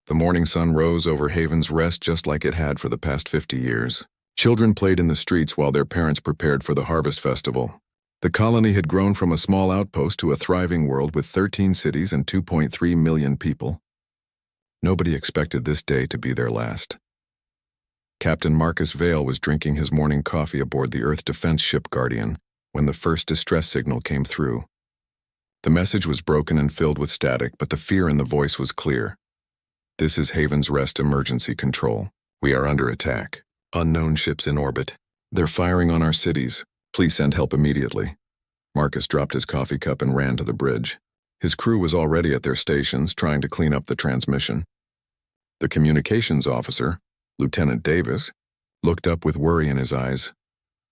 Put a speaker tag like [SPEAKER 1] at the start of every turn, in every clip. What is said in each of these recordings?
[SPEAKER 1] The morning sun rose over Haven's Rest just like it had for the past 50 years. Children played in the streets while their parents prepared for the harvest festival. The colony had grown from a small outpost to a thriving world with 13 cities and 2.3 million people. Nobody expected this day to be their last. Captain Marcus Vale was drinking his morning coffee aboard the Earth defense ship Guardian when the first distress signal came through. The message was broken and filled with static, but the fear in the voice was clear. This is Haven's Rest emergency control. We are under attack. Unknown ships in orbit. They're firing on our cities. Please send help immediately. Marcus dropped his coffee cup and ran to the bridge. His crew was already at their stations, trying to clean up the transmission. The communications officer, Lieutenant Davis, looked up with worry in his eyes.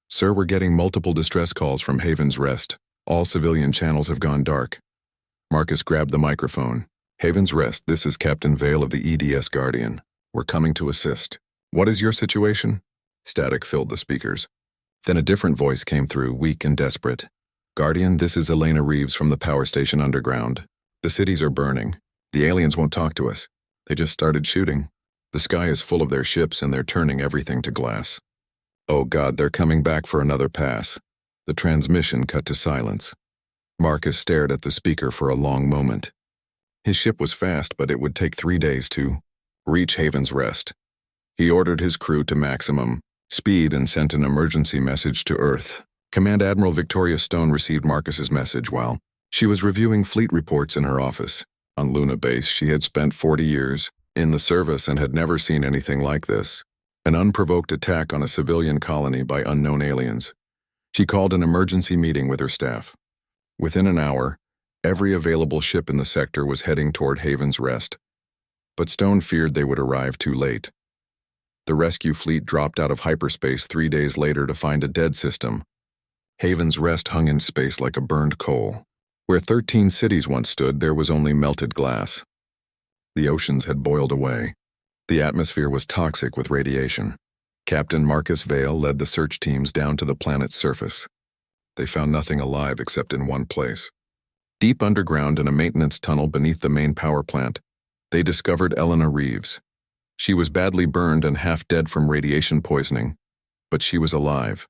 [SPEAKER 1] Sir, we're getting multiple distress calls from Haven's Rest. All civilian channels have gone dark. Marcus grabbed the microphone. Haven's Rest, this is Captain Vale of the EDS Guardian. We're coming to assist. What is your situation? Static filled the speakers. Then a different voice came through, weak and desperate. Guardian, this is Elena Reeves from the power station underground. The cities are burning. The aliens won't talk to us. They just started shooting. The sky is full of their ships and they're turning everything to glass. Oh God, they're coming back for another pass. The transmission cut to silence. Marcus stared at the speaker for a long moment. His ship was fast, but it would take 3 days to reach Haven's Rest. He ordered his crew to maximum speed and sent an emergency message to Earth. Command Admiral Victoria Stone received Marcus's message while she was reviewing fleet reports in her office. On Luna Base, she had spent 40 years in the service and had never seen anything like this. An unprovoked attack on a civilian colony by unknown aliens. She called an emergency meeting with her staff. Within an hour, every available ship in the sector was heading toward Haven's Rest. But Stone feared they would arrive too late. The rescue fleet dropped out of hyperspace 3 days later to find a dead system. Haven's Rest hung in space like a burned coal. Where 13 cities once stood, there was only melted glass. The oceans had boiled away. The atmosphere was toxic with radiation. Captain Marcus Vale led the search teams down to the planet's surface. They found nothing alive except in one place. Deep underground in a maintenance tunnel beneath the main power plant, they discovered Elena Reeves. She was badly burned and half dead from radiation poisoning, but she was alive.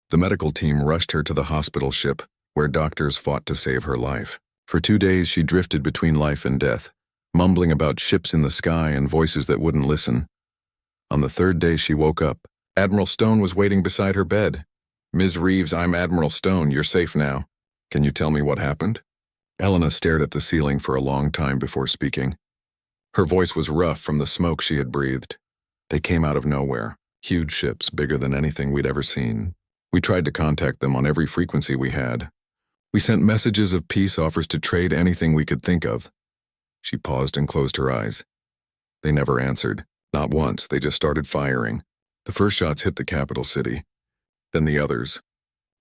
[SPEAKER 1] The medical team rushed her to the hospital ship, where doctors fought to save her life. For 2 days she drifted between life and death, mumbling about ships in the sky and voices that wouldn't listen. On the 3rd day she woke up. Admiral Stone was waiting beside her bed. Ms. Reeves, I'm Admiral Stone. You're safe now. Can you tell me what happened? Elena stared at the ceiling for a long time before speaking. Her voice was rough from the smoke she had breathed. They came out of nowhere. Huge ships, bigger than anything we'd ever seen. We tried to contact them on every frequency we had. We sent messages of peace, offers to trade, anything we could think of. She paused and closed her eyes. They never answered. Not once. They just started firing. The first shots hit the capital city. Then the others.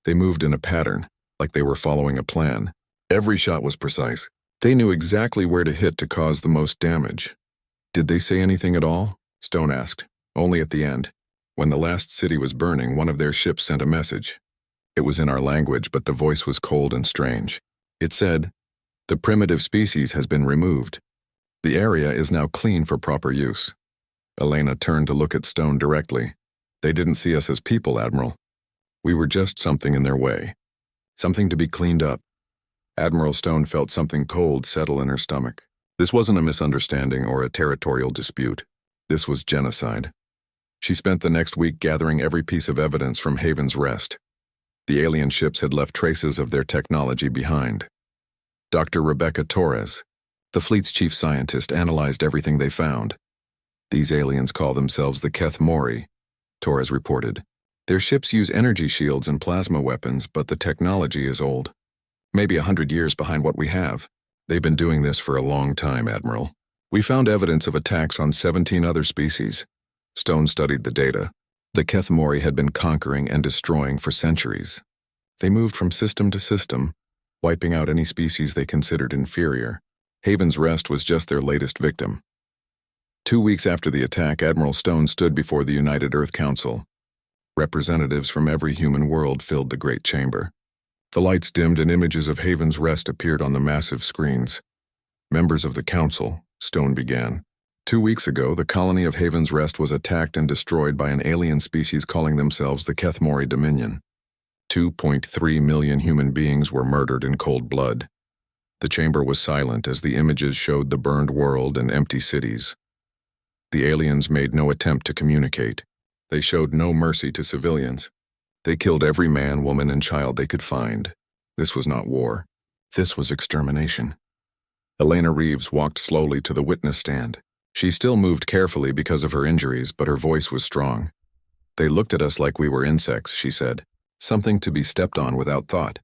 [SPEAKER 1] They moved in a pattern, like they were following a plan. Every shot was precise. They knew exactly where to hit to cause the most damage. Did they say anything at all? Stone asked. Only at the end. When the last city was burning, one of their ships sent a message. It was in our language, but the voice was cold and strange. It said, "The primitive species has been removed. The area is now clean for proper use." Elena turned to look at Stone directly. They didn't see us as people, Admiral. We were just something in their way. Something to be cleaned up. Admiral Stone felt something cold settle in her stomach. This wasn't a misunderstanding or a territorial dispute. This was genocide. She spent the next week gathering every piece of evidence from Haven's Rest. The alien ships had left traces of their technology behind. Dr. Rebecca Torres, the fleet's chief scientist, analyzed everything they found. These aliens call themselves the Keth Mori, Torres reported. Their ships use energy shields and plasma weapons, but the technology is old. Maybe 100 years behind what we have. They've been doing this for a long time, Admiral. We found evidence of attacks on 17 other species. Stone studied the data. The Keth Mori had been conquering and destroying for centuries. They moved from system to system, wiping out any species they considered inferior. Haven's Rest was just their latest victim. 2 weeks after the attack, Admiral Stone stood before the United Earth Council. Representatives from every human world filled the great chamber. The lights dimmed and images of Haven's Rest appeared on the massive screens. Members of the council, Stone began. 2 weeks ago, the colony of Haven's Rest was attacked and destroyed by an alien species calling themselves the Kethmori Dominion. 2.3 million human beings were murdered in cold blood. The chamber was silent as the images showed the burned world and empty cities. The aliens made no attempt to communicate. They showed no mercy to civilians. They killed every man, woman, and child they could find. This was not war. This was extermination. Elena Reeves walked slowly to the witness stand. She still moved carefully because of her injuries, but her voice was strong. They looked at us like we were insects, she said. Something to be stepped on without thought.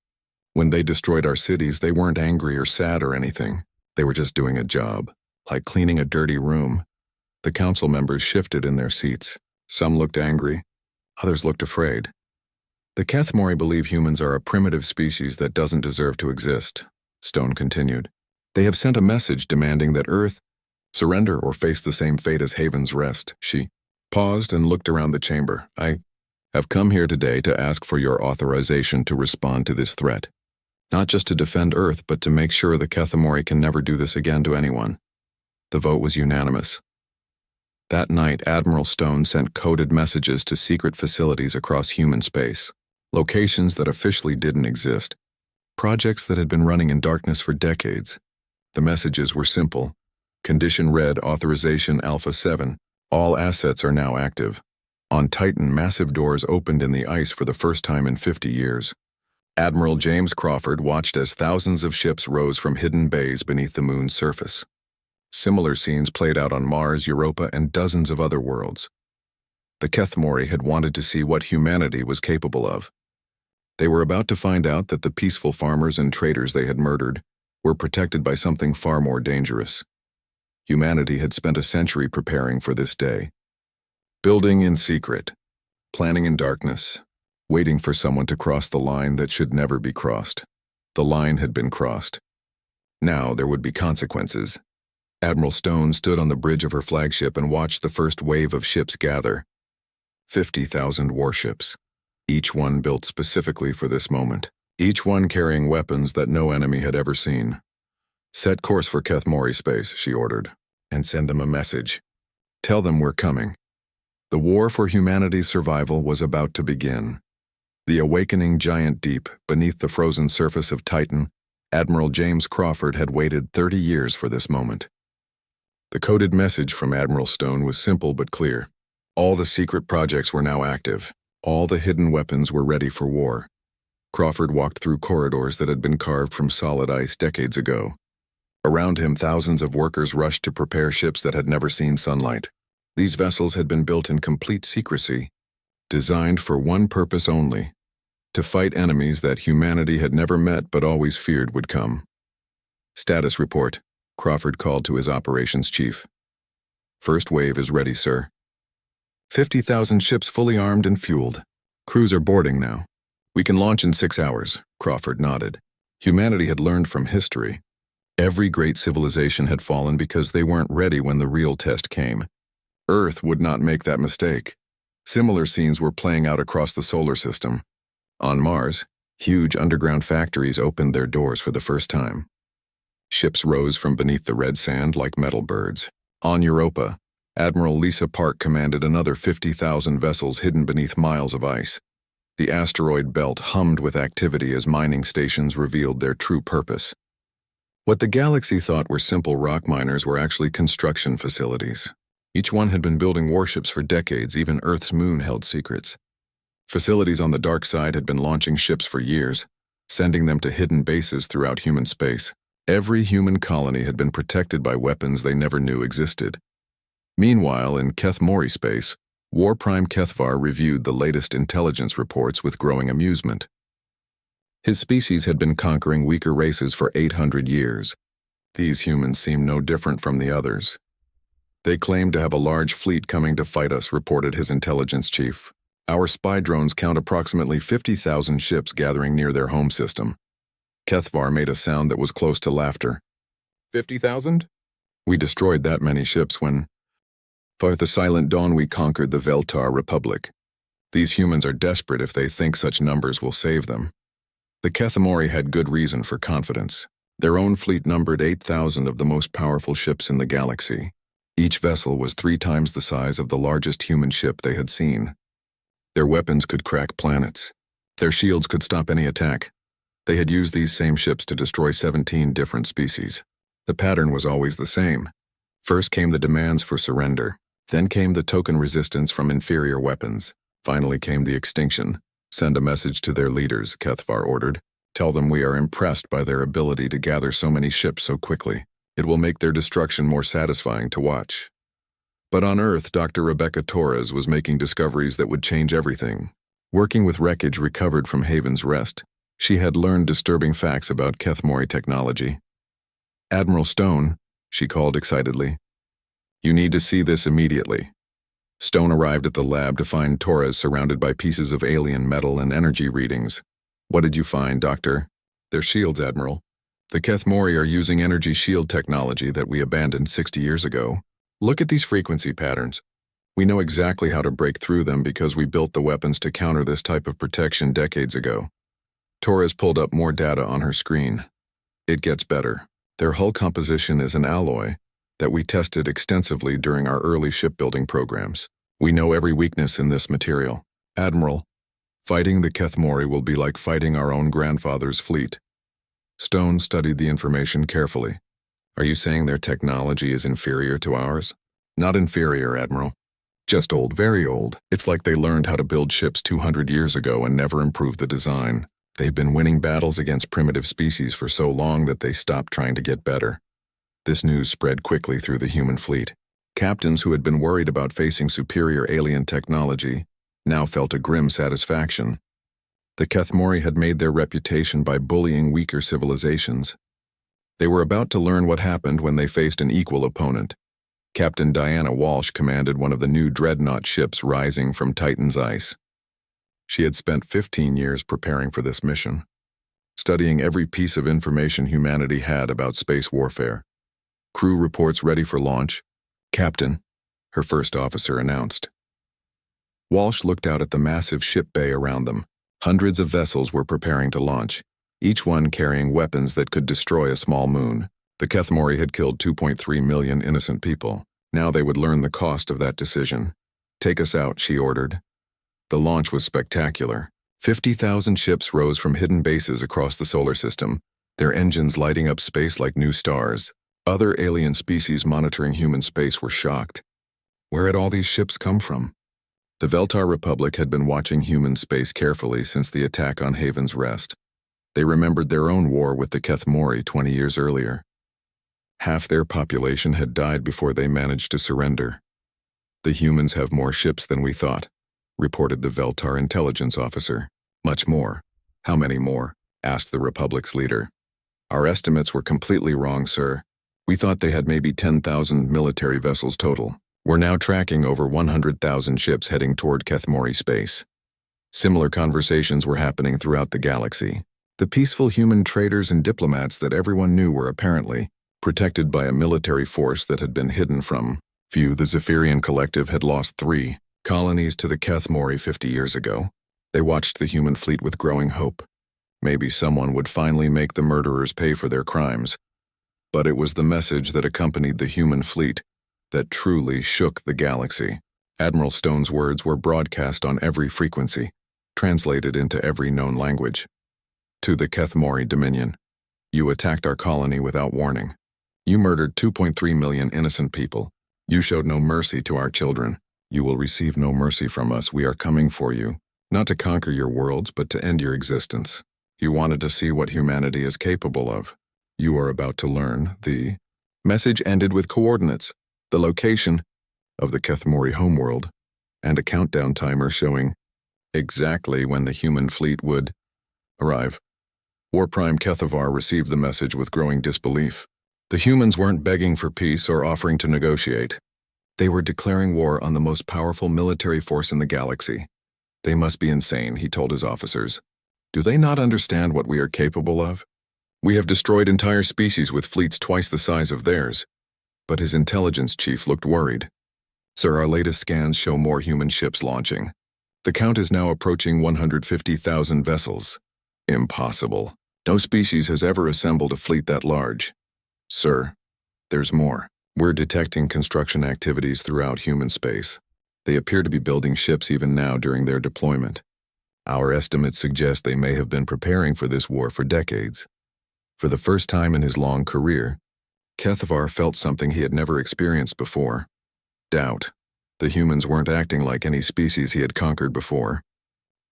[SPEAKER 1] When they destroyed our cities, they weren't angry or sad or anything. They were just doing a job, like cleaning a dirty room. The council members shifted in their seats. Some looked angry, others looked afraid. The Kethmori believe humans are a primitive species that doesn't deserve to exist, Stone continued. They have sent a message demanding that Earth surrender or face the same fate as Haven's Rest. She paused and looked around the chamber. I have come here today to ask for your authorization to respond to this threat. Not just to defend Earth, but to make sure the Kethmori can never do this again to anyone. The vote was unanimous. That night, Admiral Stone sent coded messages to secret facilities across human space, locations that officially didn't exist, projects that had been running in darkness for decades. The messages were simple. Condition Red, Authorization Alpha 7. All assets are now active. On Titan, massive doors opened in the ice for the first time in 50 years. Admiral James Crawford watched as thousands of ships rose from hidden bays beneath the moon's surface. Similar scenes played out on Mars, Europa, and dozens of other worlds. The Kethmori had wanted to see what humanity was capable of. They were about to find out that the peaceful farmers and traders they had murdered were protected by something far more dangerous. Humanity had spent a century preparing for this day. Building in secret, planning in darkness, waiting for someone to cross the line that should never be crossed. The line had been crossed. Now there would be consequences. Admiral Stone stood on the bridge of her flagship and watched the first wave of ships gather. 50,000 warships, each one built specifically for this moment, each one carrying weapons that no enemy had ever seen. Set course for Kethmori space, she ordered, and send them a message. Tell them we're coming. The war for humanity's survival was about to begin. The awakening giant deep beneath the frozen surface of Titan, Admiral James Crawford had waited 30 years for this moment. The coded message from Admiral Stone was simple but clear. All the secret projects were now active. All the hidden weapons were ready for war. Crawford walked through corridors that had been carved from solid ice decades ago. Around him, thousands of workers rushed to prepare ships that had never seen sunlight. These vessels had been built in complete secrecy, designed for one purpose only: to fight enemies that humanity had never met but always feared would come. Status report, Crawford called to his operations chief. First wave is ready, sir. 50,000 ships fully armed and fueled. Crews are boarding now. We can launch in 6 hours, Crawford nodded. Humanity had learned from history. Every great civilization had fallen because they weren't ready when the real test came. Earth would not make that mistake. Similar scenes were playing out across the solar system. On Mars, huge underground factories opened their doors for the first time. Ships rose from beneath the red sand like metal birds. On Europa, Admiral Lisa Park commanded another 50,000 vessels hidden beneath miles of ice. The asteroid belt hummed with activity as mining stations revealed their true purpose. What the galaxy thought were simple rock miners were actually construction facilities. Each one had been building warships for decades. Even Earth's moon held secrets. Facilities on the dark side had been launching ships for years, sending them to hidden bases throughout human space. Every human colony had been protected by weapons they never knew existed. Meanwhile, in Kethmori space, War Prime Kethvar reviewed the latest intelligence reports with growing amusement. His species had been conquering weaker races for 800 years. These humans seemed no different from the others. They claimed to have a large fleet coming to fight us, reported his intelligence chief. Our spy drones count approximately 50,000 ships gathering near their home system. Kethvar made a sound that was close to laughter. 50,000? We destroyed that many ships when, for the Silent Dawn, we conquered the Veltar Republic. These humans are desperate if they think such numbers will save them. The Kethmori had good reason for confidence. Their own fleet numbered 8,000 of the most powerful ships in the galaxy. Each vessel was 3 times the size of the largest human ship they had seen. Their weapons could crack planets. Their shields could stop any attack. They had used these same ships to destroy 17 different species. The pattern was always the same. First came the demands for surrender. Then came the token resistance from inferior weapons. Finally came the extinction. Send a message to their leaders, Kethvar ordered. Tell them we are impressed by their ability to gather so many ships so quickly. It will make their destruction more satisfying to watch. But on Earth, Dr. Rebecca Torres was making discoveries that would change everything. Working with wreckage recovered from Haven's Rest, she had learned disturbing facts about Kethmori technology. "Admiral Stone," she called excitedly. "You need to see this immediately." Stone arrived at the lab to find Torres surrounded by pieces of alien metal and energy readings. "What did you find, Doctor?" "Their shields, Admiral. The Kethmori are using energy shield technology that we abandoned 60 years ago. Look at these frequency patterns. We know exactly how to break through them because we built the weapons to counter this type of protection decades ago." Torres pulled up more data on her screen. "It gets better. Their hull composition is an alloy that we tested extensively during our early shipbuilding programs. We know every weakness in this material. Admiral, fighting the Kethmori will be like fighting our own grandfather's fleet." Stone studied the information carefully. "Are you saying their technology is inferior to ours?" "Not inferior, Admiral. Just old, very old. It's like they learned how to build ships 200 years ago and never improved the design. They've been winning battles against primitive species for so long that they stopped trying to get better." This news spread quickly through the human fleet. Captains who had been worried about facing superior alien technology now felt a grim satisfaction. The Kethmori had made their reputation by bullying weaker civilizations. They were about to learn what happened when they faced an equal opponent. Captain Diana Walsh commanded one of the new dreadnought ships rising from Titan's ice. She had spent 15 years preparing for this mission, studying every piece of information humanity had about space warfare. "Crew reports ready for launch, Captain," her first officer announced. Walsh looked out at the massive ship bay around them. Hundreds of vessels were preparing to launch, each one carrying weapons that could destroy a small moon. The Kethmori had killed 2.3 million innocent people. Now they would learn the cost of that decision. "Take us out," she ordered. The launch was spectacular. 50,000 ships rose from hidden bases across the solar system, their engines lighting up space like new stars. Other alien species monitoring human space were shocked. Where had all these ships come from? The Veltar Republic had been watching human space carefully since the attack on Haven's Rest. They remembered their own war with the Kethmori 20 years earlier. Half their population had died before they managed to surrender. "The humans have more ships than we thought," reported the Veltar intelligence officer. "Much more." "How many more?" asked the Republic's leader. "Our estimates were completely wrong, sir. We thought they had maybe 10,000 military vessels total. We're now tracking over 100,000 ships heading toward Kethmori space." Similar conversations were happening throughout the galaxy. The peaceful human traders and diplomats that everyone knew were apparently protected by a military force that had been hidden from few. The Zephyrian Collective had lost 3 colonies to the Kethmori 50 years ago. They watched the human fleet with growing hope. Maybe someone would finally make the murderers pay for their crimes. But it was the message that accompanied the human fleet that truly shook the galaxy. Admiral Stone's words were broadcast on every frequency, translated into every known language. "To the Kethmori Dominion, you attacked our colony without warning. You murdered 2.3 million innocent people. You showed no mercy to our children. You will receive no mercy from us. We are coming for you, not to conquer your worlds, but to end your existence. You wanted to see what humanity is capable of. You are about to learn." The message ended with coordinates, the location of the Kethmori homeworld, and a countdown timer showing exactly when the human fleet would arrive. War Prime Kethavar received the message with growing disbelief. The humans weren't begging for peace or offering to negotiate. They were declaring war on the most powerful military force in the galaxy. "They must be insane," he told his officers. "Do they not understand what we are capable of? We have destroyed entire species with fleets twice the size of theirs." But his intelligence chief looked worried. "Sir, our latest scans show more human ships launching. The count is now approaching 150,000 vessels." "Impossible. No species has ever assembled a fleet that large." "Sir, there's more. We're detecting construction activities throughout human space. They appear to be building ships even now during their deployment. Our estimates suggest they may have been preparing for this war for decades. For the first time in his long career, HFY felt something he had never experienced before. Doubt. The humans weren't acting like any species he had conquered before.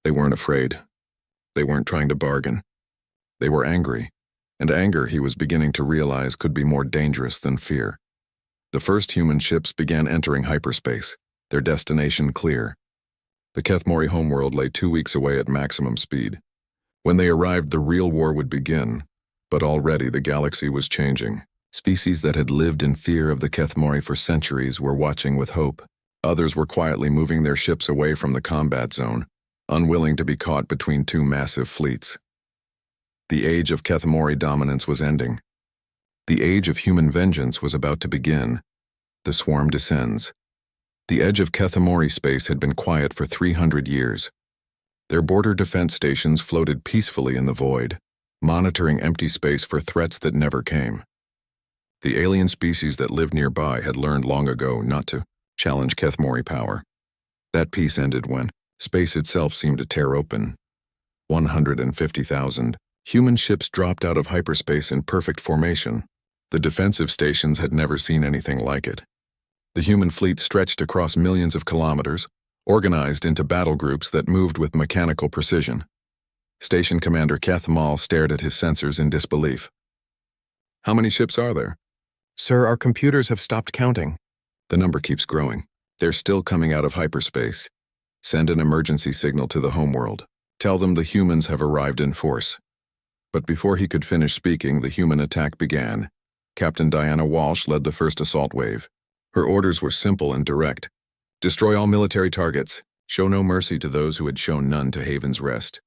[SPEAKER 1] They weren't afraid. They weren't trying to bargain. They were angry, and anger, he was beginning to realize, could be more dangerous than fear. The first human ships began entering hyperspace, their destination clear. The Kethmori homeworld lay 2 weeks away at maximum speed. When they arrived, the real war would begin, but already the galaxy was changing. Species that had lived in fear of the Kethmori for centuries were watching with hope. Others were quietly moving their ships away from the combat zone, unwilling to be caught between two massive fleets. The age of Kethmori dominance was ending. The age of human vengeance was about to begin. The swarm descends. The edge of Kethmori space had been quiet for 300 years. Their border defense stations floated peacefully in the void, monitoring empty space for threats that never came. The alien species that lived nearby had learned long ago not to challenge Kethmori power. That peace ended when space itself seemed to tear open. 150,000 human ships dropped out of hyperspace in perfect formation. The defensive stations had never seen anything like it. The human fleet stretched across millions of kilometers, organized into battle groups that moved with mechanical precision. Station Commander Keth Mal stared at his sensors in disbelief. "How many ships are there?"
[SPEAKER 2] "Sir, our computers have stopped counting."
[SPEAKER 1] "The number keeps growing. They're still coming out of hyperspace. Send an emergency signal to the homeworld. Tell them the humans have arrived in force." But before he could finish speaking, the human attack began. Captain Diana Walsh led the first assault wave. Her orders were simple and direct. Destroy all military targets. Show no mercy to those who had shown none to Haven's Rest.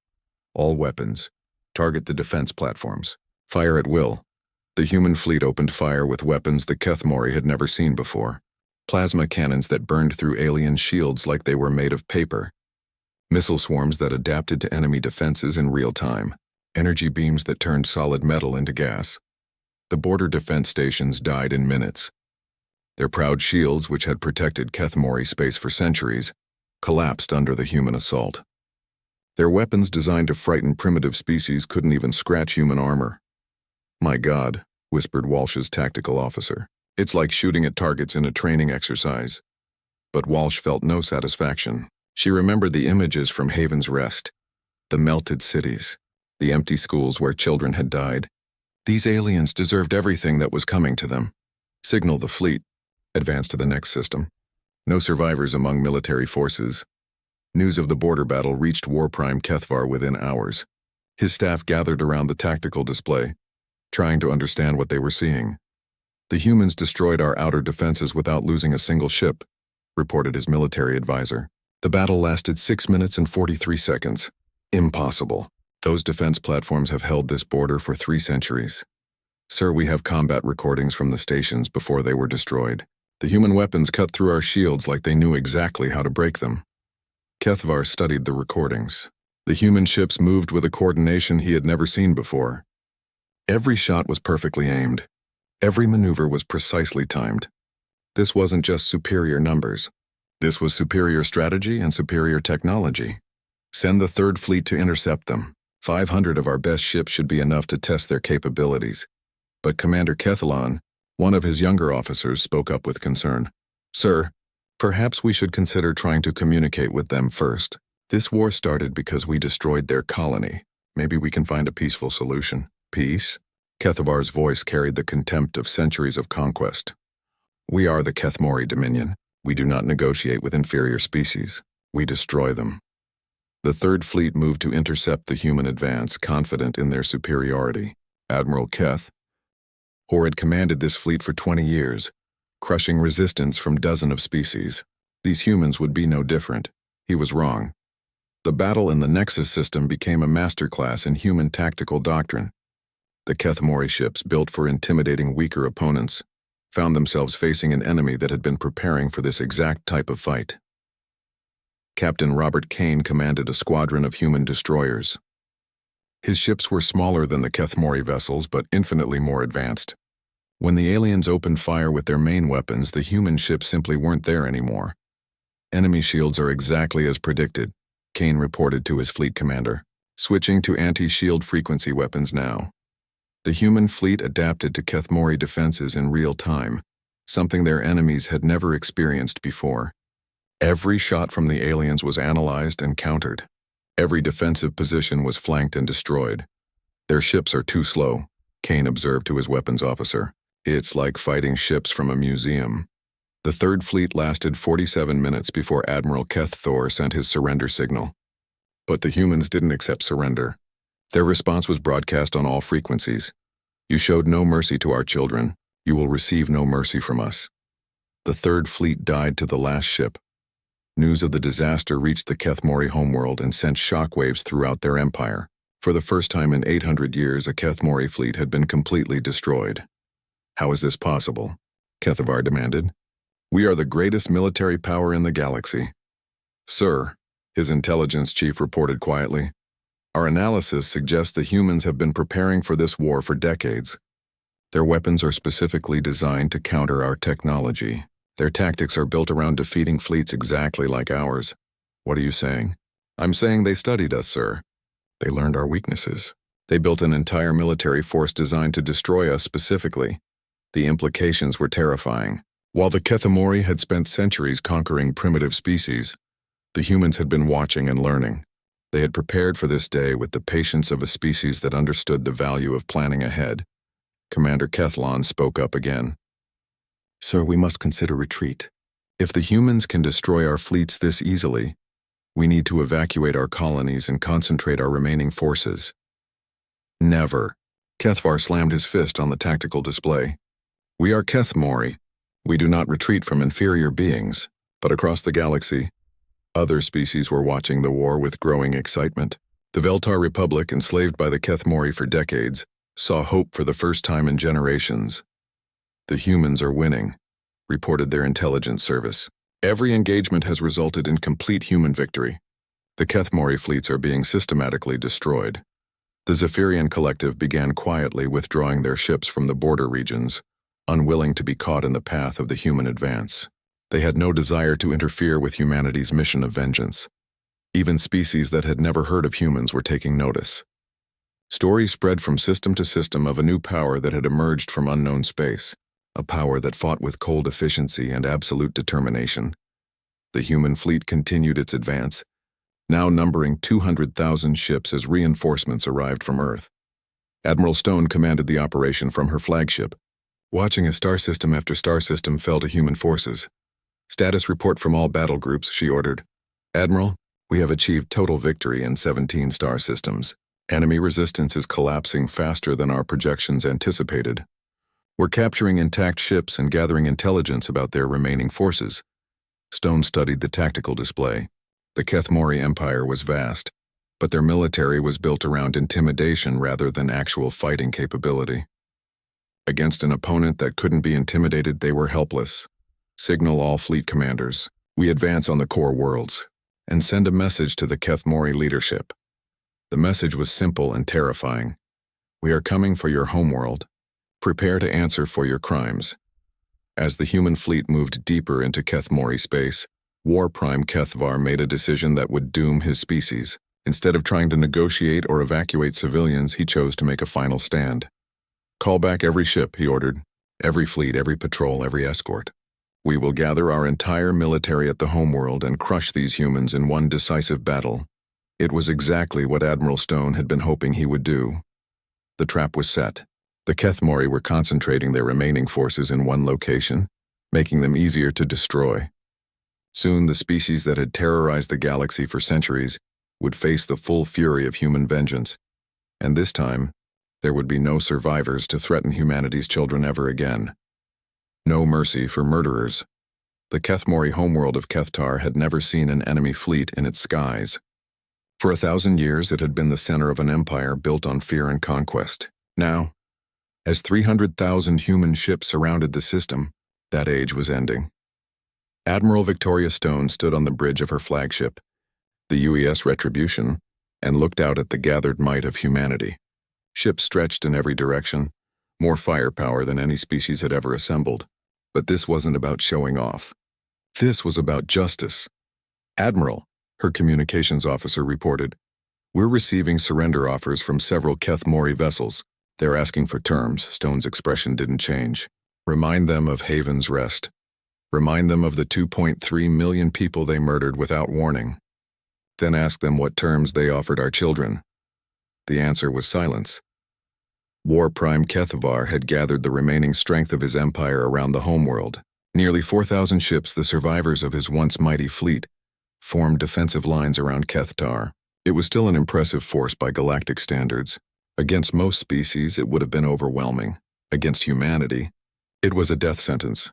[SPEAKER 1] All weapons. Target the defense platforms. Fire at will. The human fleet opened fire with weapons the Kethmori had never seen before. Plasma cannons that burned through alien shields like they were made of paper. Missile swarms that adapted to enemy defenses in real time. Energy beams that turned solid metal into gas. The border defense stations died in minutes. Their proud shields, which had protected Kethmori space for centuries, collapsed under the human assault. Their weapons designed to frighten primitive species couldn't even scratch human armor. "My God," whispered Walsh's tactical officer. "It's like shooting at targets in a training exercise." But Walsh felt no satisfaction. She remembered the images from Haven's Rest, the melted cities, the empty schools where children had died. These aliens deserved everything that was coming to them. Signal the fleet. Advance to the next system. No survivors among military forces. News of the border battle reached War Prime HFY within hours. His staff gathered around the tactical display, trying to understand what they were seeing. "The humans destroyed our outer defenses without losing a single ship," reported his military advisor. "The battle lasted 6 minutes and 43 seconds. Impossible. Those defense platforms have held this border for 3 centuries. Sir, we have combat recordings from the stations before they were destroyed. The human weapons cut through our shields like they knew exactly how to break them." HFY studied the recordings. The human ships moved with a coordination he had never seen before. Every shot was perfectly aimed. Every maneuver was precisely timed. This wasn't just superior numbers. This was superior strategy and superior technology. Send the Third Fleet to intercept them. 500 of our best ships should be enough to test their capabilities. But Commander Kethalon, one of his younger officers, spoke up with concern. "Sir, perhaps we should consider trying to communicate with them first. This war started because we destroyed their colony. Maybe we can find a peaceful solution." "Peace?" Kethavar's voice carried the contempt of centuries of conquest. "We are the Kethmori Dominion. We do not negotiate with inferior species. We destroy them." The Third Fleet moved to intercept the human advance, confident in their superiority. Admiral Keth, who had commanded this fleet for 20 years, crushing resistance from dozens of species. These humans would be no different. He was wrong. The battle in the Nexus system became a masterclass in human tactical doctrine. The Kethmori ships, built for intimidating weaker opponents, found themselves facing an enemy that had been preparing for this exact type of fight. Captain Robert Kane commanded a squadron of human destroyers. His ships were smaller than the Kethmori vessels, but infinitely more advanced. When the aliens opened fire with their main weapons, the human ships simply weren't there anymore. Enemy shields are exactly as predicted, Kane reported to his fleet commander. Switching to anti-shield frequency weapons now. The human fleet adapted to Kethmori defenses in real time, something their enemies had never experienced before. Every shot from the aliens was analyzed and countered. Every defensive position was flanked and destroyed. Their ships are too slow, Kane observed to his weapons officer. It's like fighting ships from a museum. The Third Fleet lasted 47 minutes before Admiral Keth Thor sent his surrender signal. But the humans didn't accept surrender. Their response was broadcast on all frequencies. You showed no mercy to our children. You will receive no mercy from us. The Third Fleet died to the last ship. News of the disaster reached the Kethmori homeworld and sent shockwaves throughout their empire. For the first time in 800 years, a Kethmori fleet had been completely destroyed. How is this possible? Kethavar demanded. We are the greatest military power in the galaxy. Sir, his intelligence chief reported quietly. Our analysis suggests the humans have been preparing for this war for decades. Their weapons are specifically designed to counter our technology. Their tactics are built around defeating fleets exactly like ours. What are you saying? I'm saying they studied us, sir. They learned our weaknesses. They built an entire military force designed to destroy us specifically. The implications were terrifying. While the Kethmori had spent centuries conquering primitive species, the humans had been watching and learning. They had prepared for this day with the patience of a species that understood the value of planning ahead. Commander Kethlon spoke up again. Sir, we must consider retreat. If the humans can destroy our fleets this easily, we need to evacuate our colonies and concentrate our remaining forces. Never. Kethvar slammed his fist on the tactical display. We are Kethmori. We do not retreat from inferior beings, but across the galaxy, other species were watching the war with growing excitement. The Veltar Republic, enslaved by the Kethmori for decades, saw hope for the first time in generations. The humans are winning, reported their intelligence service. Every engagement has resulted in complete human victory. The Kethmori fleets are being systematically destroyed. The Zephyrian collective began quietly withdrawing their ships from the border regions, unwilling to be caught in the path of the human advance. They had no desire to interfere with humanity's mission of vengeance. Even species that had never heard of humans were taking notice. Stories spread from system to system of a new power that had emerged from unknown space, a power that fought with cold efficiency and absolute determination. The human fleet continued its advance, now numbering 200,000 ships as reinforcements arrived from Earth. Admiral Stone commanded the operation from her flagship, watching as star system after star system fell to human forces. Status report from all battle groups, she ordered. Admiral, we have achieved total victory in 17 star systems. Enemy resistance is collapsing faster than our projections anticipated. We're capturing intact ships and gathering intelligence about their remaining forces. Stone studied the tactical display. The Kethmori Empire was vast, but their military was built around intimidation rather than actual fighting capability. Against an opponent that couldn't be intimidated, they were helpless. Signal all fleet commanders. We advance on the core worlds, and send a message to the Kethmori leadership. The message was simple and terrifying. We are coming for your homeworld. Prepare to answer for your crimes. As the human fleet moved deeper into Kethmori space, War Prime Kethvar made a decision that would doom his species. Instead of trying to negotiate or evacuate civilians, he chose to make a final stand. Call back every ship, he ordered. Every fleet, every patrol, every escort. We will gather our entire military at the homeworld and crush these humans in one decisive battle. It was exactly what Admiral Stone had been hoping he would do. The trap was set. The Kethmori were concentrating their remaining forces in one location, making them easier to destroy. Soon the species that had terrorized the galaxy for centuries would face the full fury of human vengeance, and this time, there would be no survivors to threaten humanity's children ever again. No mercy for murderers. The Kethmori homeworld of Kethtar had never seen an enemy fleet in its skies. For 1,000 years, it had been the center of an empire built on fear and conquest. Now, as 300,000 human ships surrounded the system, that age was ending. Admiral Victoria Stone stood on the bridge of her flagship, the UES Retribution, and looked out at the gathered might of humanity. Ships stretched in every direction, more firepower than any species had ever assembled. But this wasn't about showing off. This was about justice. "Admiral," her communications officer reported, "we're receiving surrender offers from several Keth Mori vessels. They're asking for terms." Stone's expression didn't change. "Remind them of Haven's Rest. Remind them of the 2.3 million people they murdered without warning. Then ask them what terms they offered our children." The answer was silence. War Prime Kethavar had gathered the remaining strength of his empire around the homeworld. Nearly 4,000 ships, the survivors of his once mighty fleet, formed defensive lines around Kethtar. It was still an impressive force by galactic standards. Against most species, it would have been overwhelming. Against humanity, it was a death sentence.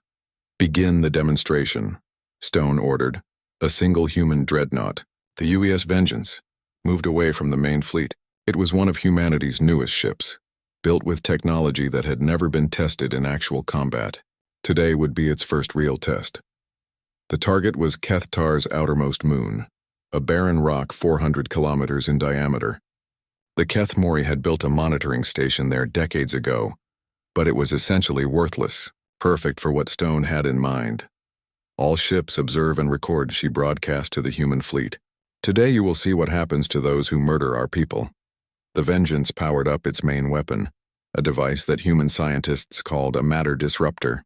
[SPEAKER 1] "Begin the demonstration," Stone ordered. A single human dreadnought, the UES Vengeance, moved away from the main fleet. It was one of humanity's newest ships, built with technology that had never been tested in actual combat. Today would be its first real test. The target was Kethtar's outermost moon, a barren rock 400 kilometers in diameter. The Keth Mori had built a monitoring station there decades ago, but it was essentially worthless, perfect for what Stone had in mind. "All ships observe and record," she broadcast to the human fleet. "Today you will see what happens to those who murder our people." The Vengeance powered up its main weapon, a device that human scientists called a matter disruptor.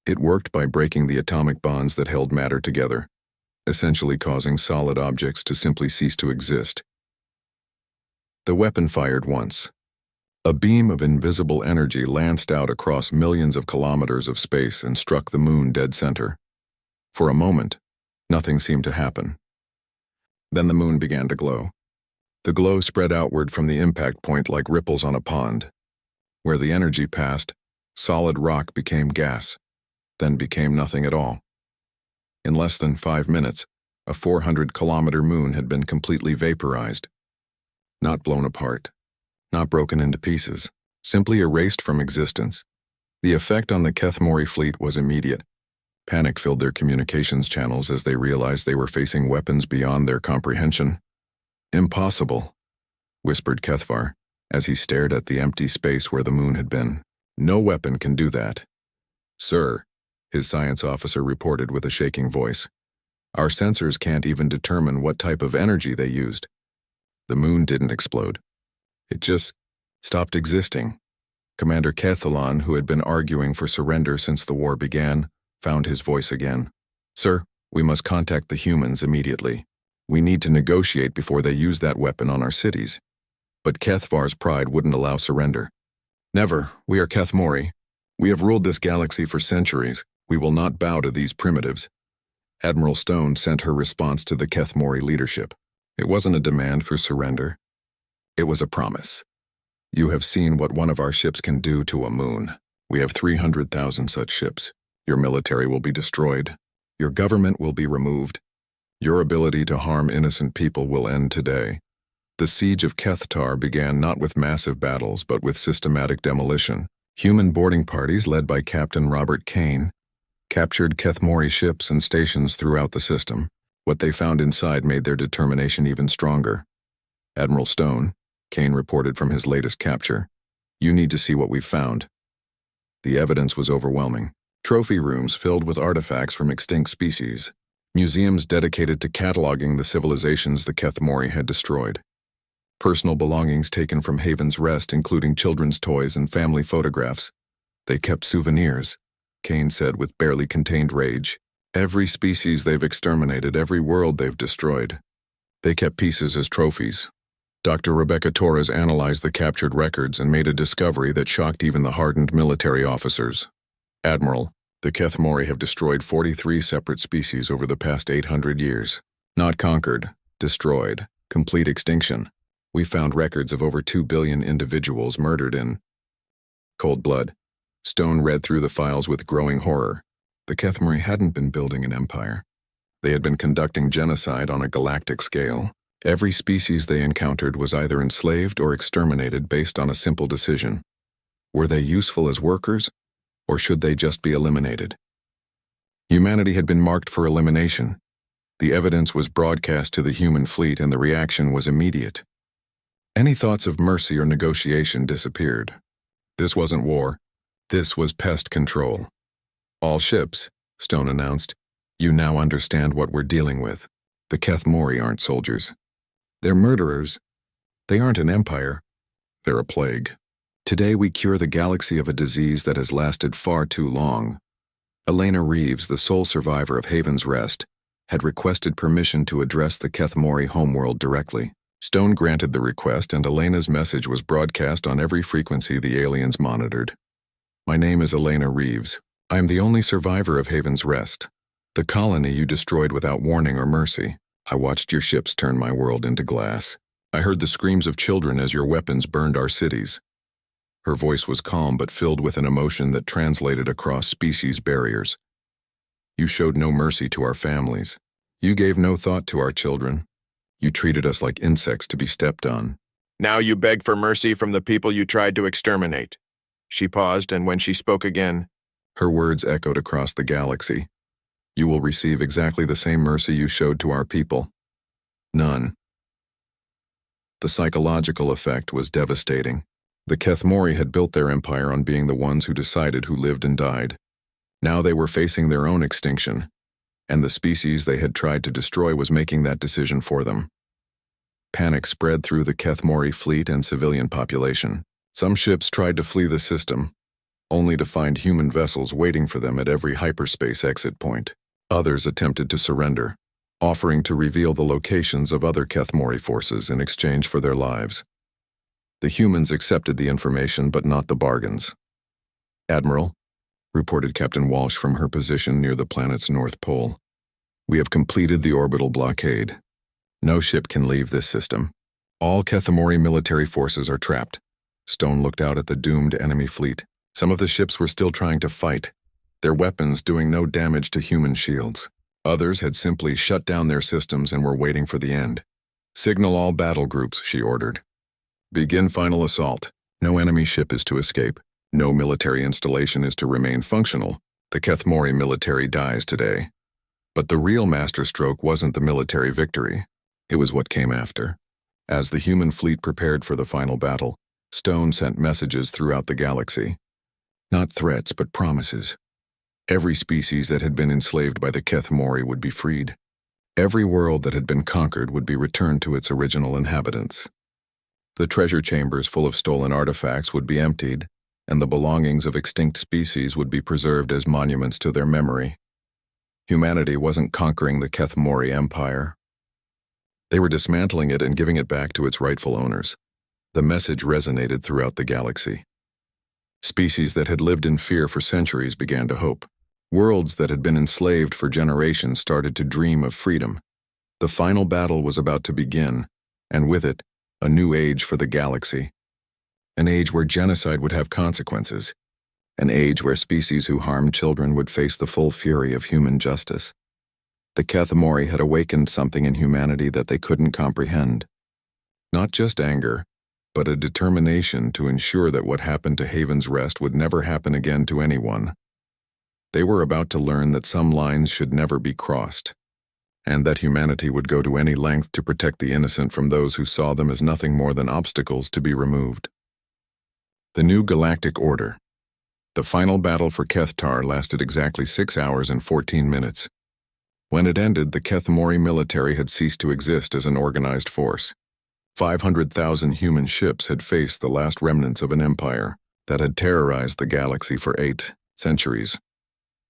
[SPEAKER 1] It worked by breaking the atomic bonds that held matter together, essentially causing solid objects to simply cease to exist. The weapon fired once. A beam of invisible energy lanced out across millions of kilometers of space and struck the moon dead center. For a moment, nothing seemed to happen. Then the moon began to glow. The glow spread outward from the impact point like ripples on a pond. Where the energy passed, solid rock became gas, then became nothing at all. In less than 5 minutes, a 400-kilometer moon had been completely vaporized. Not blown apart, not broken into pieces, simply erased from existence. The effect on the Keth Mori fleet was immediate. Panic filled their communications channels as they realized they were facing weapons beyond their comprehension. "Impossible," whispered Kethvar, as he stared at the empty space where the moon had been. "No weapon can do that." "Sir," his science officer reported with a shaking voice, "our sensors can't even determine what type of energy they used. The moon didn't explode. It just stopped existing." Commander Kethalan, who had been arguing for surrender since the war began, found his voice again. "Sir, we must contact the humans immediately. We need to negotiate before they use that weapon on our cities." But Kethvar's pride wouldn't allow surrender. "Never. We are Keth Mori. We have ruled this galaxy for centuries. We will not bow to these primitives." Admiral Stone sent her response to the Keth Mori leadership. It wasn't a demand for surrender. It was a promise. "You have seen what one of our ships can do to a moon. We have 300,000 such ships. Your military will be destroyed. Your government will be removed. Your ability to harm innocent people will end today." The siege of Kethtar began not with massive battles but with systematic demolition. Human boarding parties led by Captain Robert Kane captured Keth Mori ships and stations throughout the system. What they found inside made their determination even stronger. "Admiral Stone," Kane reported from his latest capture, "you need to see what we've found." The evidence was overwhelming. Trophy rooms filled with artifacts from extinct species. Museums dedicated to cataloging the civilizations the Keth Mori had destroyed. Personal belongings taken from Haven's Rest, including children's toys and family photographs. "They kept souvenirs," Kane said with barely contained rage. "Every species they've exterminated, every world they've destroyed. They kept pieces as trophies." Dr. Rebecca Torres analyzed the captured records and made a discovery that shocked even the hardened military officers. "Admiral, the Keth Mori have destroyed 43 separate species over the past 800 years. Not conquered, destroyed, complete extinction. We found records of over 2 billion individuals murdered in cold blood." Stone read through the files with growing horror. The Keth Mori hadn't been building an empire. They had been conducting genocide on a galactic scale. Every species they encountered was either enslaved or exterminated based on a simple decision. Were they useful as workers, or should they just be eliminated? Humanity had been marked for elimination. The evidence was broadcast to the human fleet and the reaction was immediate. Any thoughts of mercy or negotiation disappeared. This wasn't war. This was pest control. All ships, Stone announced. You now understand what we're dealing with. The Kethmori aren't soldiers. They're murderers. They aren't an empire. They're a plague. Today we cure the galaxy of a disease that has lasted far too long. Elena Reeves, the sole survivor of Haven's Rest, had requested permission to address the Kethmori homeworld directly. Stone granted the request, and Elena's message was broadcast on every frequency the aliens monitored. My name is Elena Reeves. I am the only survivor of Haven's Rest. The colony you destroyed without warning or mercy. I watched your ships turn my world into glass. I heard the screams of children as your weapons burned our cities. Her voice was calm but filled with an emotion that translated across species barriers. You showed no mercy to our families. You gave no thought to our children. You treated us like insects to be stepped on.
[SPEAKER 3] Now you beg for mercy from the people you tried to exterminate. She paused, and when she spoke again,
[SPEAKER 1] her words echoed across the galaxy. You will receive exactly the same mercy you showed to our people. None. The psychological effect was devastating. The Kethmori had built their empire on being the ones who decided who lived and died. Now they were facing their own extinction, and the species they had tried to destroy was making that decision for them. Panic spread through the Kethmori fleet and civilian population. Some ships tried to flee the system, only to find human vessels waiting for them at every hyperspace exit point. Others attempted to surrender, offering to reveal the locations of other Kethmori forces in exchange for their lives. The humans accepted the information, but not the bargains. Admiral, reported Captain Walsh from her position near the planet's north pole. We have completed the orbital blockade. No ship can leave this system. All Kethmori military forces are trapped. Stone looked out at the doomed enemy fleet. Some of the ships were still trying to fight, their weapons doing no damage to human shields. Others had simply shut down their systems and were waiting for the end. Signal all battle groups, she ordered. Begin final assault. No enemy ship is to escape. No military installation is to remain functional. The Kethmori military dies today. But the real masterstroke wasn't the military victory. It was what came after. As the human fleet prepared for the final battle, Stone sent messages throughout the galaxy. Not threats, but promises. Every species that had been enslaved by the Kethmori would be freed. Every world that had been conquered would be returned to its original inhabitants. The treasure chambers full of stolen artifacts would be emptied, and the belongings of extinct species would be preserved as monuments to their memory. Humanity wasn't conquering the Kethmori Empire. They were dismantling it and giving it back to its rightful owners. The message resonated throughout the galaxy. Species that had lived in fear for centuries began to hope. Worlds that had been enslaved for generations started to dream of freedom. The final battle was about to begin, and with it, a new age for the galaxy. An age where genocide would have consequences. An age where species who harmed children would face the full fury of human justice. The Kethmori had awakened something in humanity that they couldn't comprehend. Not just anger, but a determination to ensure that what happened to Haven's Rest would never happen again to anyone. They were about to learn that some lines should never be crossed, and that humanity would go to any length to protect the innocent from those who saw them as nothing more than obstacles to be removed. The new Galactic Order. The final battle for Kethtar lasted exactly 6 hours and 14 minutes. When it ended, the Kethmori military had ceased to exist as an organized force. 500,000 human ships had faced the last remnants of an empire that had terrorized the galaxy for 8 centuries.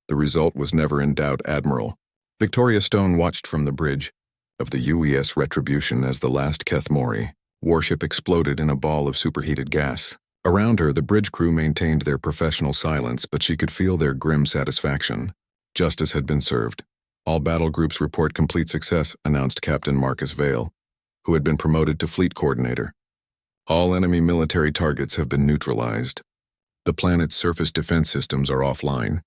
[SPEAKER 1] The result was never in doubt, Admiral. Victoria Stone watched from the bridge of the UES Retribution as the last Kethmori warship exploded in a ball of superheated gas. Around her, the bridge crew maintained their professional silence, but she could feel their grim satisfaction. Justice had been served. All battle groups report complete success, announced Captain Marcus Vale, who had been promoted to fleet coordinator. All enemy military targets have been neutralized. The planet's surface defense systems are offline.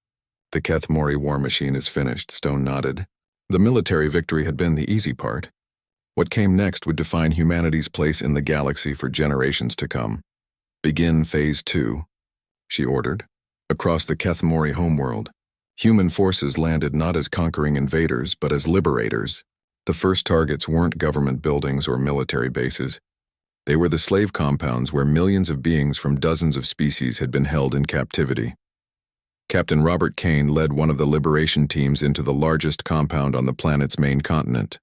[SPEAKER 1] The Kethmori war machine is finished, Stone nodded. The military victory had been the easy part. What came next would define humanity's place in the galaxy for generations to come. Begin Phase 2, she ordered. Across the Kethmori homeworld, human forces landed not as conquering invaders, but as liberators. The first targets weren't government buildings or military bases. They were the slave compounds where millions of beings from dozens of species had been held in captivity. Captain Robert Kane led one of the liberation teams into the largest compound on the planet's main continent.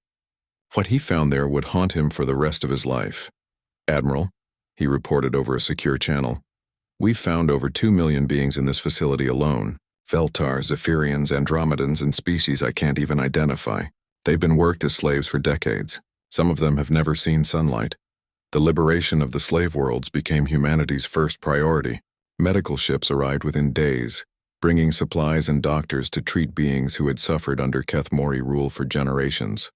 [SPEAKER 1] What he found there would haunt him for the rest of his life. "Admiral," he reported over a secure channel, "we've found over 2 million beings in this facility alone. Veltar, Zephyrians, Andromedans, and species I can't even identify. They've been worked as slaves for decades. Some of them have never seen sunlight. The liberation of the slave worlds became humanity's first priority. Medical ships arrived within days, bringing supplies and doctors to treat beings who had suffered under Kethmori rule for generations.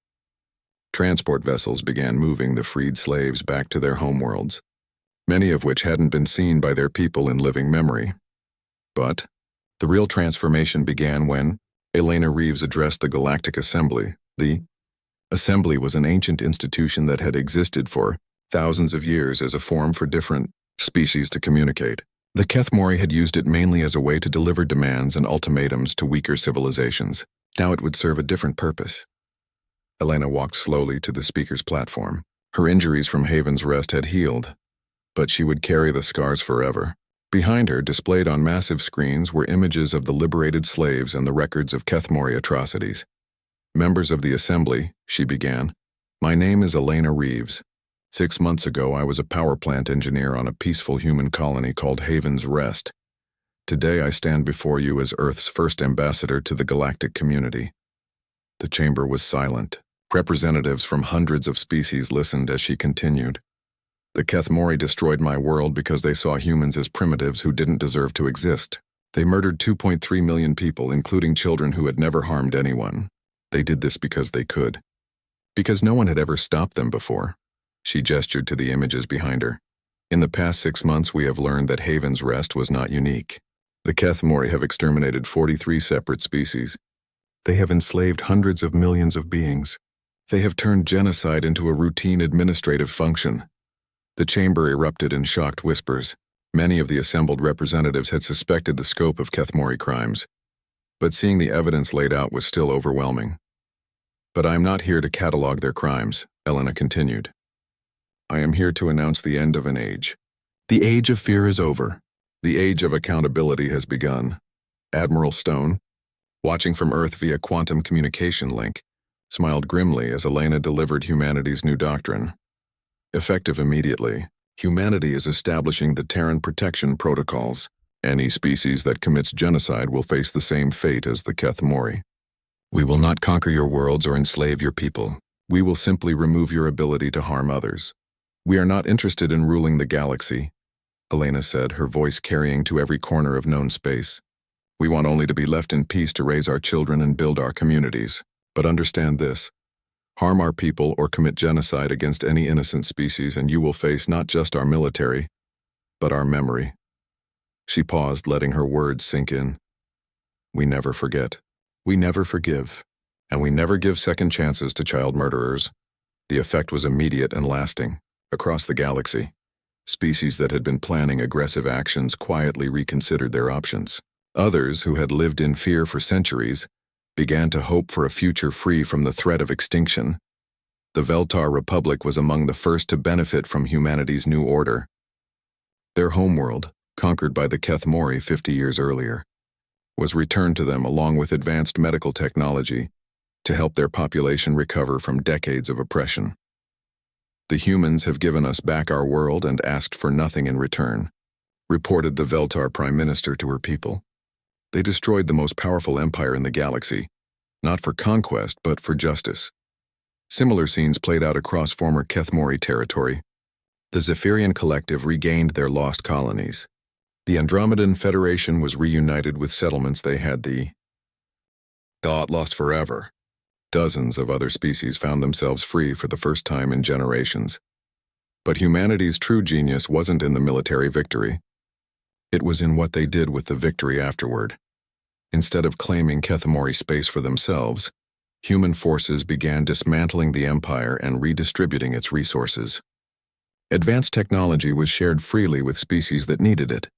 [SPEAKER 1] Transport vessels began moving the freed slaves back to their homeworlds, many of which hadn't been seen by their people in living memory. But the real transformation began when Elena Reeves addressed the Galactic Assembly. The Assembly was an ancient institution that had existed for thousands of years as a forum for different species to communicate. The Kethmori had used it mainly as a way to deliver demands and ultimatums to weaker civilizations. Now it would serve a different purpose. Elena walked slowly to the speaker's platform. Her injuries from Haven's Rest had healed, but she would carry the scars forever. Behind her, displayed on massive screens, were images of the liberated slaves and the records of Kethmori atrocities. "Members of the Assembly," she began, "my name is Elena Reeves. 6 months ago, I was a power plant engineer on a peaceful human colony called Haven's Rest. Today, I stand before you as Earth's first ambassador to the galactic community." The chamber was silent. Representatives from hundreds of species listened as she continued. "The Kethmori destroyed my world because they saw humans as primitives who didn't deserve to exist. They murdered 2.3 million people, including children who had never harmed anyone. They did this because they could. Because no one had ever stopped them before." She gestured to the images behind her. "In the past 6 months, we have learned that Haven's Rest was not unique. The Kethmori have exterminated 43 separate species. They have enslaved hundreds of millions of beings. They have turned genocide into a routine administrative function." The chamber erupted in shocked whispers. Many of the assembled representatives had suspected the scope of Kethmori crimes, but seeing the evidence laid out was still overwhelming. "But I am not here to catalog their crimes," Elena continued. "I am here to announce the end of an age. The age of fear is over. The age of accountability has begun." Admiral Stone, watching from Earth via quantum communication link, smiled grimly as Elena delivered humanity's new doctrine. Effective immediately, humanity is establishing the Terran Protection Protocols. Any species that commits genocide will face the same fate as the Kethmori. We will not conquer your worlds or enslave your people. We will simply remove your ability to harm others. We are not interested in ruling the galaxy, Elena said, her voice carrying to every corner of known space. We want only to be left in peace to raise our children and build our communities. But understand this. Harm our people or commit genocide against any innocent species and you will face not just our military, but our memory. She paused, letting her words sink in. We never forget. We never forgive. And we never give second chances to child murderers. The effect was immediate and lasting. Across the galaxy, species that had been planning aggressive actions quietly reconsidered their options. Others, who had lived in fear for centuries, began to hope for a future free from the threat of extinction. The Veltar Republic was among the first to benefit from humanity's new order. Their homeworld, conquered by the Kethmori 50 years earlier, was returned to them along with advanced medical technology to help their population recover from decades of oppression. The humans have given us back our world and asked for nothing in return, reported the Veltar Prime Minister to her people. They destroyed the most powerful empire in the galaxy, not for conquest but for justice. Similar scenes played out across former Kethmori territory. The Zephyrian Collective regained their lost colonies. The Andromedan Federation was reunited with settlements they had thought lost forever. Dozens of other species found themselves free for the first time in generations. But humanity's true genius wasn't in the military victory. It was in what they did with the victory afterward. Instead of claiming Kethmori space for themselves, human forces began dismantling the empire and redistributing its resources. Advanced technology was shared freely with species that needed it.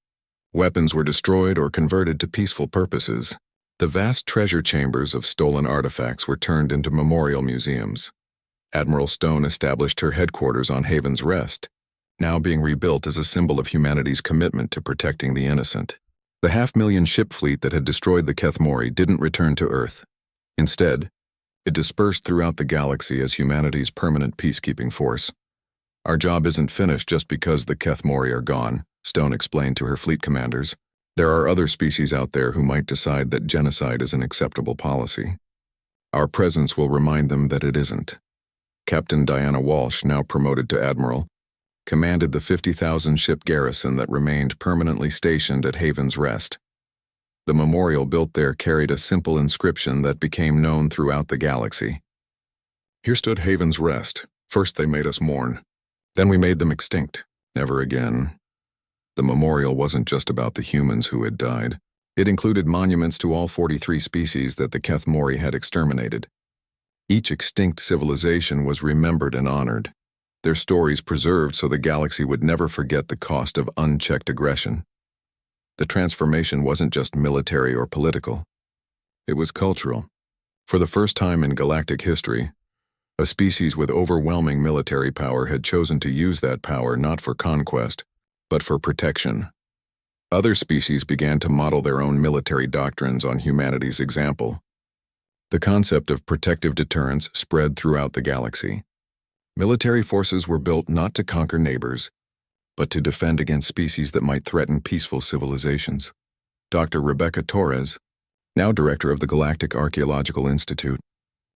[SPEAKER 1] Weapons were destroyed or converted to peaceful purposes. The vast treasure chambers of stolen artifacts were turned into memorial museums. Admiral Stone established her headquarters on Haven's Rest, now being rebuilt as a symbol of humanity's commitment to protecting the innocent. The 500,000 ship fleet that had destroyed the Kethmori didn't return to Earth. Instead, it dispersed throughout the galaxy as humanity's permanent peacekeeping force. Our job isn't finished just because the Kethmori are gone, Stone explained to her fleet commanders. There are other species out there who might decide that genocide is an acceptable policy. Our presence will remind them that it isn't. Captain Diana Walsh, now promoted to Admiral, commanded the 50,000 ship garrison that remained permanently stationed at Haven's Rest. The memorial built there carried a simple inscription that became known throughout the galaxy. Here stood Haven's Rest. First they made us mourn. Then we made them extinct. Never again. The memorial wasn't just about the humans who had died. It included monuments to all 43 species that the Kethmori had exterminated. Each extinct civilization was remembered and honored, their stories preserved so the galaxy would never forget the cost of unchecked aggression. The transformation wasn't just military or political. It was cultural. For the first time in galactic history, a species with overwhelming military power had chosen to use that power not for conquest, but for protection. Other species began to model their own military doctrines on humanity's example. The concept of protective deterrence spread throughout the galaxy. Military forces were built not to conquer neighbors, but to defend against species that might threaten peaceful civilizations. Dr. Rebecca Torres, now director of the Galactic Archaeological Institute,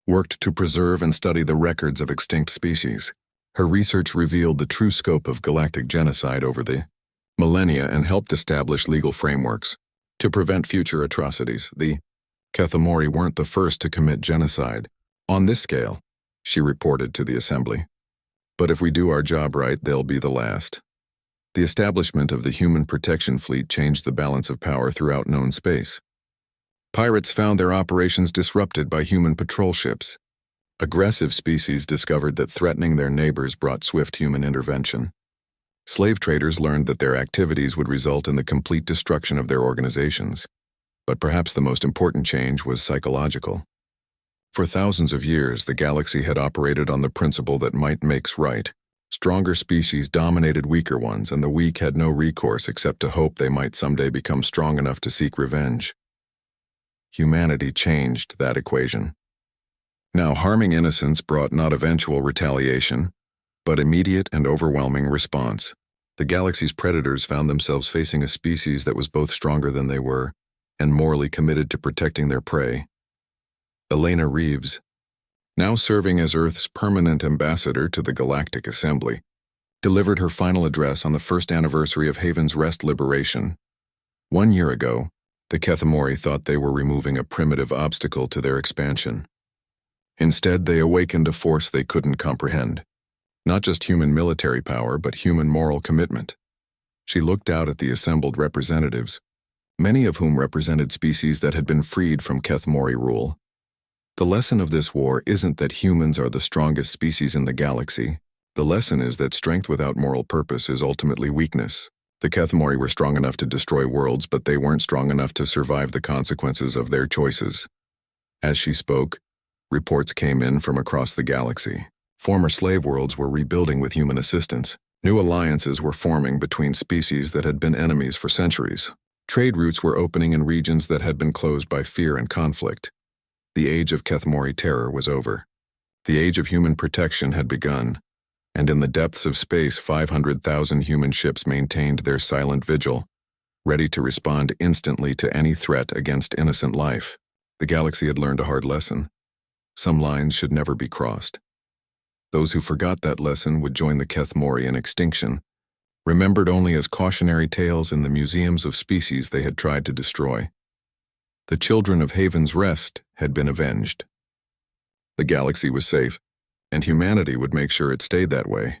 [SPEAKER 1] worked to preserve and study the records of extinct species. Her research revealed the true scope of galactic genocide over the millennia and helped establish legal frameworks to prevent future atrocities. The Kethmori weren't the first to commit genocide on this scale, she reported to the assembly. But if we do our job right, they'll be the last. The establishment of the Human Protection Fleet changed the balance of power throughout known space. Pirates found their operations disrupted by human patrol ships. Aggressive species discovered that threatening their neighbors brought swift human intervention. Slave traders learned that their activities would result in the complete destruction of their organizations. But perhaps the most important change was psychological. For thousands of years, the galaxy had operated on the principle that might makes right. Stronger species dominated weaker ones, and the weak had no recourse except to hope they might someday become strong enough to seek revenge. Humanity changed that equation. Now, harming innocents brought not eventual retaliation, but immediate and overwhelming response. The galaxy's predators found themselves facing a species that was both stronger than they were and morally committed to protecting their prey. Elena Reeves, now serving as Earth's permanent ambassador to the Galactic Assembly, delivered her final address on the first anniversary of Haven's Rest liberation. 1 year ago, the Kethmori thought they were removing a primitive obstacle to their expansion. Instead, they awakened a force they couldn't comprehend. Not just human military power, but human moral commitment. She looked out at the assembled representatives, many of whom represented species that had been freed from Kethmori rule. The lesson of this war isn't that humans are the strongest species in the galaxy. The lesson is that strength without moral purpose is ultimately weakness. The Kethmori were strong enough to destroy worlds, but they weren't strong enough to survive the consequences of their choices. As she spoke, reports came in from across the galaxy. Former slave worlds were rebuilding with human assistance. New alliances were forming between species that had been enemies for centuries. Trade routes were opening in regions that had been closed by fear and conflict. The age of Kethmori terror was over. The age of human protection had begun, and in the depths of space 500,000 human ships maintained their silent vigil, ready to respond instantly to any threat against innocent life. The galaxy had learned a hard lesson. Some lines should never be crossed. Those who forgot that lesson would join the Kethmori in extinction, remembered only as cautionary tales in the museums of species they had tried to destroy. The children of Haven's Rest had been avenged. The galaxy was safe, and humanity would make sure it stayed that way.